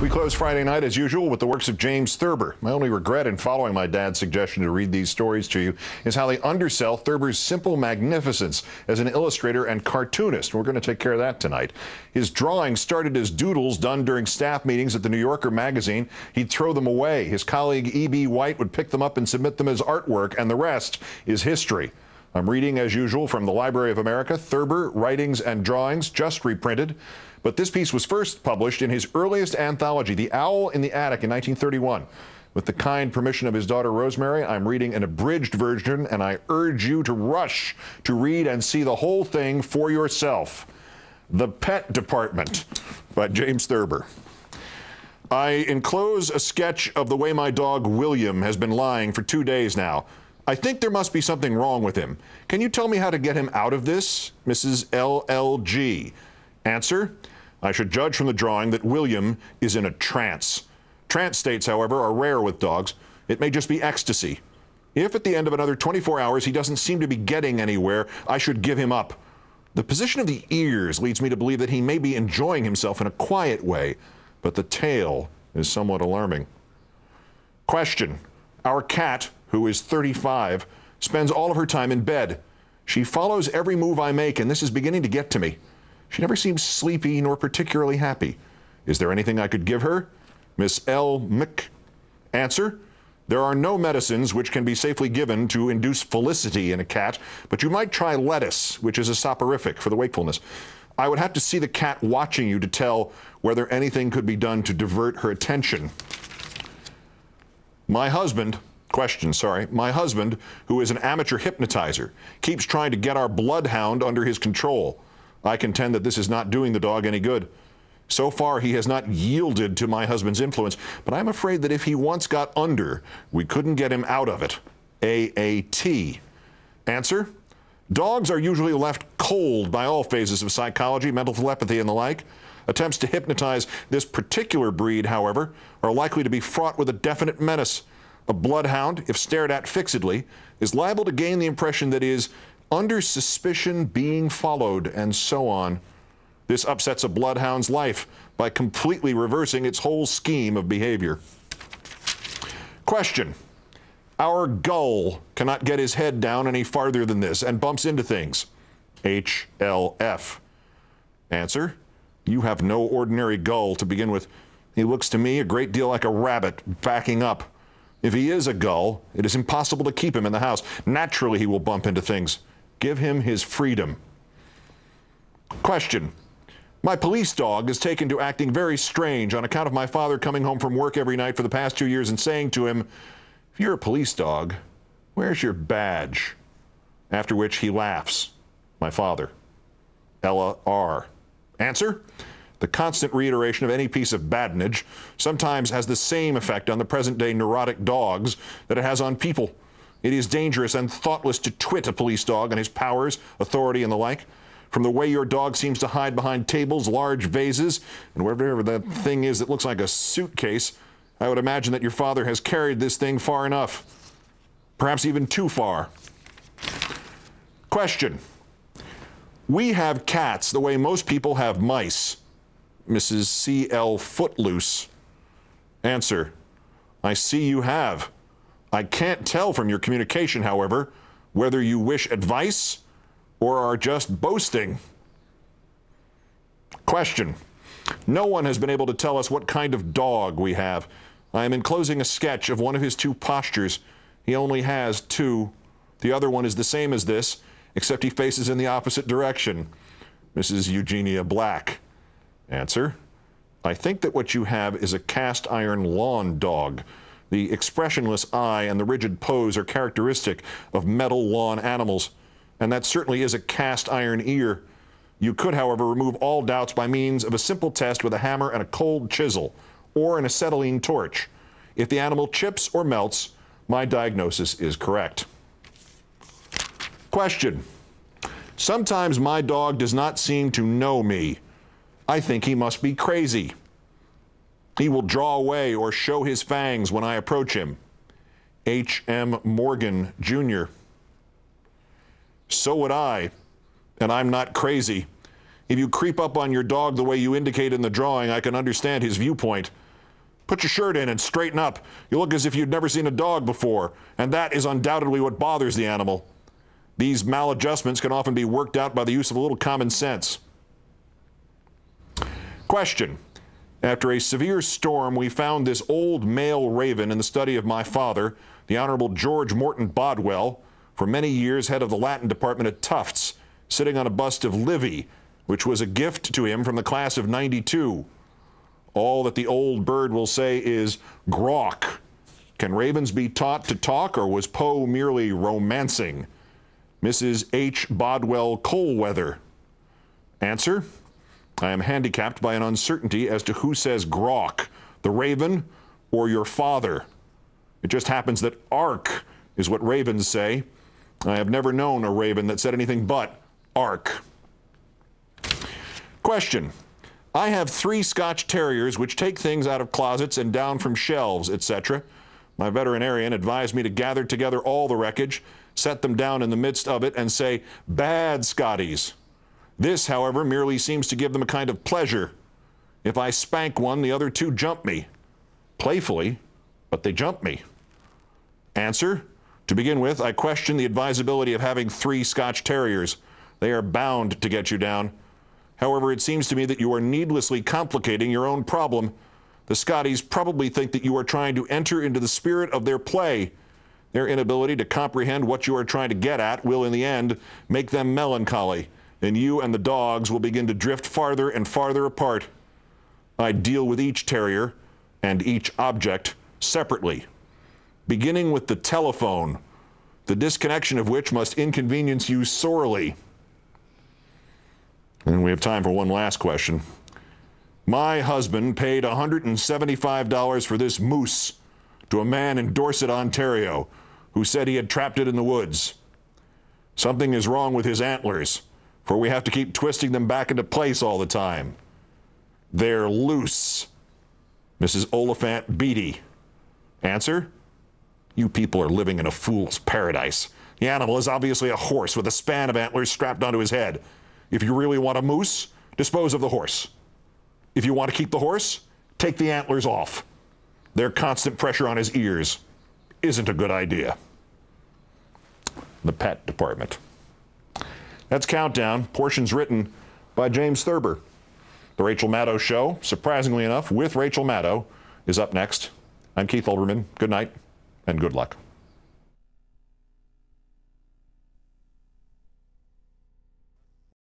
We close Friday night, as usual, with the works of James Thurber. My only regret in following my dad's suggestion to read these stories to you is how they undersell Thurber's simple magnificence as an illustrator and cartoonist. We're going to take care of that tonight. His drawings started as doodles done during staff meetings at the New Yorker magazine. He'd throw them away. His colleague E.B. White would pick them up and submit them as artwork, and the rest is history. I'm reading, as usual, from the Library of America, Thurber, Writings and Drawings, just reprinted. But this piece was first published in his earliest anthology, The Owl in the Attic, in 1931. With the kind permission of his daughter Rosemary, I'm reading an abridged version, and I urge you to rush to read and see the whole thing for yourself. The Pet Department by James Thurber. I enclose a sketch of the way my dog William has been lying for 2 days now. I think there must be something wrong with him. Can you tell me how to get him out of this? Mrs. LLG. Answer: I should judge from the drawing that William is in a trance. Trance states, however, are rare with dogs. It may just be ecstasy. If at the end of another 24 hours he doesn't seem to be getting anywhere, I should give him up. The position of the ears leads me to believe that he may be enjoying himself in a quiet way, but the tail is somewhat alarming. Question: Our cat, who is 35, spends all of her time in bed. She follows every move I make, and this is beginning to get to me. She never seems sleepy nor particularly happy. Is there anything I could give her? Miss L. Mc. Answer: There are no medicines which can be safely given to induce felicity in a cat, but you might try lettuce, which is a soporific for the wakefulness. I would have to see the cat watching you to tell whether anything could be done to divert her attention. My husband, who is an amateur hypnotizer, keeps trying to get our bloodhound under his control. I contend that this is not doing the dog any good. So far, he has not yielded to my husband's influence, but I'm afraid that if he once got under, we couldn't get him out of it. AAT. Answer: Dogs are usually left cold by all phases of psychology, mental telepathy, and the like. Attempts to hypnotize this particular breed, however, are likely to be fraught with a definite menace. A bloodhound, if stared at fixedly, is liable to gain the impression that is under suspicion, being followed, and so on. This upsets a bloodhound's life by completely reversing its whole scheme of behavior. Question: Our gull cannot get his head down any farther than this and bumps into things. HLF. Answer: You have no ordinary gull to begin with. He looks to me a great deal like a rabbit backing up. If he is a gull, it is impossible to keep him in the house. Naturally, he will bump into things. Give him his freedom. Question: My police dog is taken to acting very strange on account of my father coming home from work every night for the past 2 years and saying to him, "If you're a police dog, where's your badge?" After which he laughs. My father. Ella R. Answer: The constant reiteration of any piece of badinage sometimes has the same effect on the present-day neurotic dogs that it has on people. It is dangerous and thoughtless to twit a police dog on his powers, authority, and the like. From the way your dog seems to hide behind tables, large vases, and whatever that thing is that looks like a suitcase, I would imagine that your father has carried this thing far enough. Perhaps even too far. Question: We have cats the way most people have mice. Mrs. C.L. Footloose. Answer: I see you have. I can't tell from your communication, however, whether you wish advice or are just boasting. Question: No one has been able to tell us what kind of dog we have. I am enclosing a sketch of one of his 2 postures. He only has 2. The other one is the same as this, except he faces in the opposite direction. Mrs. Eugenia Black. Answer: I think that what you have is a cast iron lawn dog. The expressionless eye and the rigid pose are characteristic of metal lawn animals, and that certainly is a cast iron ear. You could, however, remove all doubts by means of a simple test with a hammer and a cold chisel, or an acetylene torch. If the animal chips or melts, my diagnosis is correct. Question: Sometimes my dog does not seem to know me. I think he must be crazy. He will draw away or show his fangs when I approach him. H.M. Morgan, Jr. So would I, and I'm not crazy. If you creep up on your dog the way you indicate in the drawing, I can understand his viewpoint. Put your shirt in and straighten up. You look as if you'd never seen a dog before, and that is undoubtedly what bothers the animal. These maladjustments can often be worked out by the use of a little common sense. Question. After a severe storm, we found this old male raven in the study of my father, the Honorable George Morton Bodwell, for many years head of the Latin department at Tufts, sitting on a bust of Livy, which was a gift to him from the class of '92. All that the old bird will say is, "Grok." Can ravens be taught to talk, or was Poe merely romancing? Mrs. H. Bodwell Coleweather. Answer. I am handicapped by an uncertainty as to who says grok, the raven or your father. It just happens that ark is what ravens say. I have never known a raven that said anything but ark. Question. I have 3 Scotch Terriers which take things out of closets and down from shelves, etc. My veterinarian advised me to gather together all the wreckage, set them down in the midst of it, and say, "Bad Scotties." This, however, merely seems to give them a kind of pleasure. If I spank one, the other 2 jump me. Playfully, but they jump me. Answer. To begin with, I question the advisability of having 3 Scotch Terriers. They are bound to get you down. However, it seems to me that you are needlessly complicating your own problem. The Scotties probably think that you are trying to enter into the spirit of their play. Their inability to comprehend what you are trying to get at will, in the end, make them melancholy, and you and the dogs will begin to drift farther and farther apart. I deal with each terrier and each object separately, beginning with the telephone, the disconnection of which must inconvenience you sorely. And we have time for one last question. My husband paid $175 for this moose to a man in Dorset, Ontario, who said he had trapped it in the woods. Something is wrong with his antlers, for we have to keep twisting them back into place all the time. They're loose. Mrs. Oliphant Beatty. Answer? You people are living in a fool's paradise. The animal is obviously a horse with a span of antlers strapped onto his head. If you really want a moose, dispose of the horse. If you want to keep the horse, take the antlers off. Their constant pressure on his ears isn't a good idea. The pet department. That's Countdown, portions written by James Thurber. The Rachel Maddow Show, surprisingly enough, with Rachel Maddow, is up next. I'm Keith Olbermann. Good night and good luck.